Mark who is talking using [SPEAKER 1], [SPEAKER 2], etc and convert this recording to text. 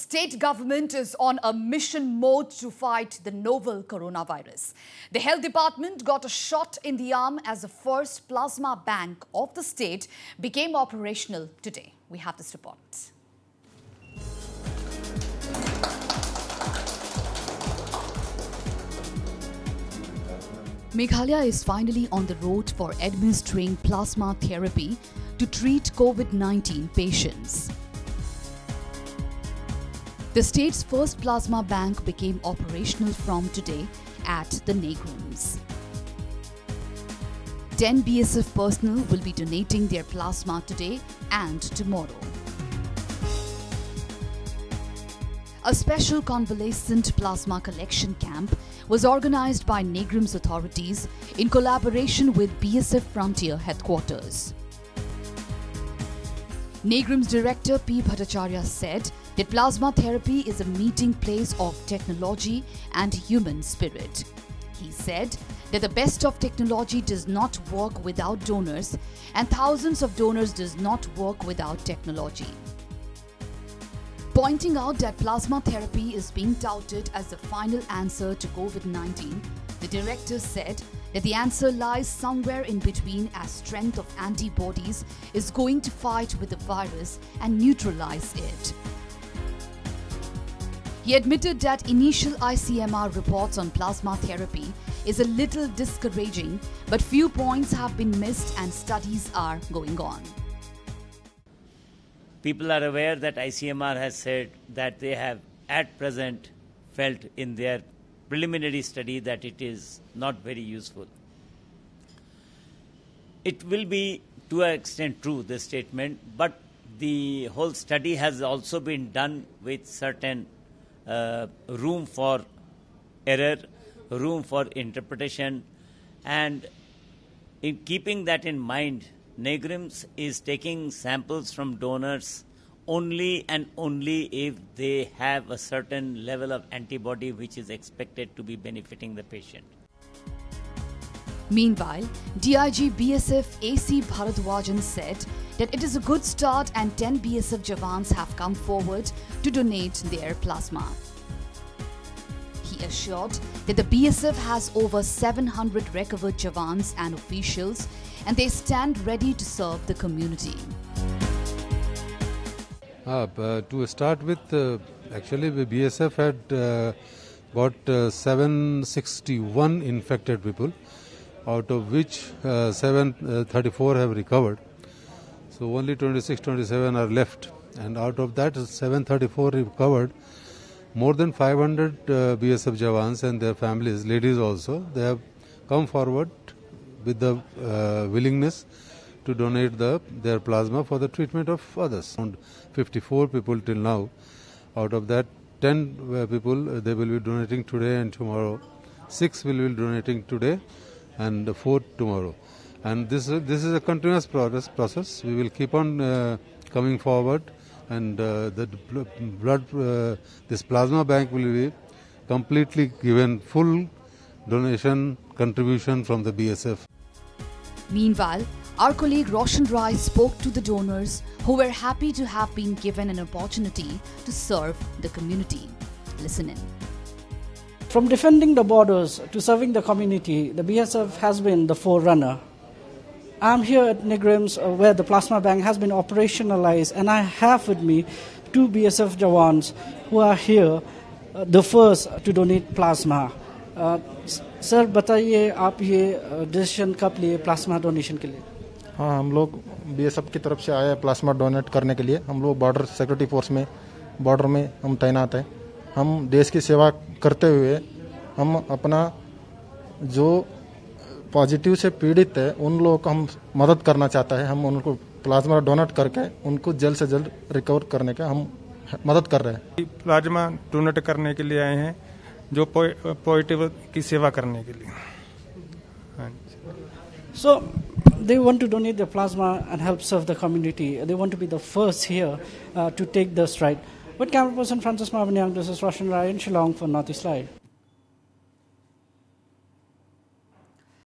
[SPEAKER 1] state government is on a mission mode to fight the novel coronavirus. The health department got a shot in the arm as the first plasma bank of the state became operational today. We have this report. Meghalaya is finally on the road for administering plasma therapy to treat COVID-19 patients. The state's first plasma bank became operational from today at the Negrums. 10 BSF personnel will be donating their plasma today and tomorrow. A special convalescent plasma collection camp was organized by Negrums authorities in collaboration with BSF Frontier headquarters. Negrums director P. Bhattacharya said that plasma therapy is a meeting place of technology and human spirit. He said that the best of technology does not work without donors and thousands of donors does not work without technology. Pointing out that plasma therapy is being touted as the final answer to COVID-19, the director said that the answer lies somewhere in between, as strength of antibodies is going to fight with the virus and neutralize it. He admitted that initial ICMR reports on plasma therapy is a little discouraging, but few points have been missed and studies are going on.
[SPEAKER 2] People are aware that ICMR has said that they have at present felt in their preliminary study that it is not very useful. It will be to an extent true, this statement, but the whole study has also been done with certain room for error, room for interpretation, and in keeping that in mind, Negrums is taking samples from donors only and only if they have a certain level of antibody which is expected to be benefiting the patient.
[SPEAKER 1] Meanwhile, DIG BSF AC Bharadwajan said that it is a good start and 10 BSF Jawans have come forward to donate their plasma. He assured that the BSF has over 700 recovered Jawans and officials and they stand ready to serve the community.
[SPEAKER 3] To start with, actually the BSF had got 761 infected people, out of which 734 have recovered. So only 26-27 are left, and out of that 734 recovered. More than 500 BSF Jawans and their families, ladies also, they have come forward with the willingness to donate their plasma for the treatment of others. Around 54 people till now. Out of that, 10 people they will be donating today and tomorrow. 6 will be donating today and 4 tomorrow. And this is a continuous process. We will keep on coming forward, and this plasma bank will be completely given full donation contribution from the BSF.
[SPEAKER 1] Meanwhile, our colleague Roshan Rai spoke to the donors who were happy to have been given an opportunity to serve the community. Listen in.
[SPEAKER 4] From defending the borders to serving the community, the BSF has been the forerunner. I'm here at Negrums where the plasma bank has been operationalized, and I have with me 2 BSF Jawans who are here, the first to donate plasma. Sir बताइए आप ये decision कब लिए plasma donation के लिए?
[SPEAKER 5] हाँ, हम लोग बीएसएफ की तरफ से आए हैं प्लाज्मा डोनेट करने के लिए. हम लोग बॉर्डर सिक्योरिटी फोर्स में बॉर्डर में हम तैनात हैं. हम देश की सेवा करते हुए हम अपना जो पॉजिटिव से पीड़ित है उन लोगों को हम मदद करना चाहता है. हम उनको प्लाज्मा डोनेट करके उनको जल्द से जल्द रिकवर करने का हम मदद कर रहे हैं.
[SPEAKER 6] प्लाज्मा डोनेट करने के लिए आए हैं, जो पॉजिटिव की सेवा करने के लिए.
[SPEAKER 4] So they want to donate their plasma and help serve the community. They want to be the first here to take the stride. With camera person Francis Marvin Young, this is Roshan Rai in Shillong for Northeast Live.